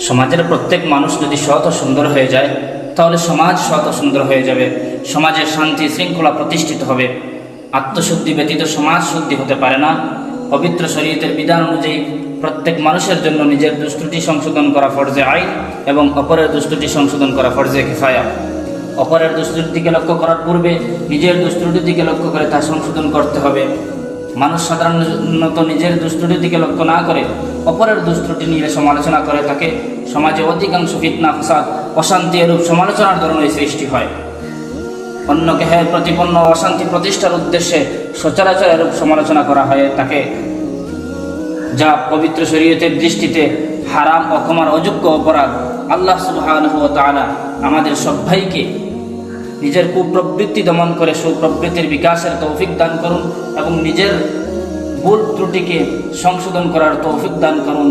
সমাজের প্রত্যেক মানুষ যদি সৎ ও সুন্দর হয়ে যায় তাহলে সমাজ সৎ ও সুন্দর হয়ে যাবে, সমাজের শান্তি শৃঙ্খলা প্রতিষ্ঠিত হবে। আত্মশুদ্ধি ব্যতীত সমাজ শুদ্ধি হতে পারে না। পবিত্র শরীয়তের বিধান অনুযায়ী প্রত্যেক মানুষের জন্য নিজের দুষ্ত্রুটি সংশোধন করা ফরজে আইন এবং অপরের দুষ্ত্রুটি সংশোধন করা ফরজে কিফায়া। অপরের দুষ্ত্রুটির দিকে লক্ষ্য করার পূর্বে নিজের দুষ্ত্রুটির দিকে লক্ষ্য করে তা সংশোধন করতে হবে। মানুষ সাধারণত নিজের দুষ্ত্রুটির দিকে লক্ষ্য না করে অপরের দুষ্ত্রুটি নিয়ে সমালোচনা করে থাকে। সমাজে অধিকাংশ ফিতনা, ফাসাদ, অশান্তি এরূপ সমালোচনার ধরনের সৃষ্টি হয়। অন্যকে হেয় প্রতিপন্ন অশান্তি প্রতিষ্ঠার উদ্দেশ্যে সচরাচর এরূপ সমালোচনা করা হয় তাকে, যা পবিত্র শরীয়তের দৃষ্টিতে হারাম ও ক্ষমার অযোগ্য অপরাধ। আল্লাহ সুবহানাহু ওয়া তাআলা আমাদের সবাইকে নিজের কুপ্রবৃত্তি দমন করে সুপ্রবৃত্তির বিকাশের তৌফিক দান করুন এবং নিজের ভুল ত্রুটিকে সংশোধন করার তৌফিক দান করুন।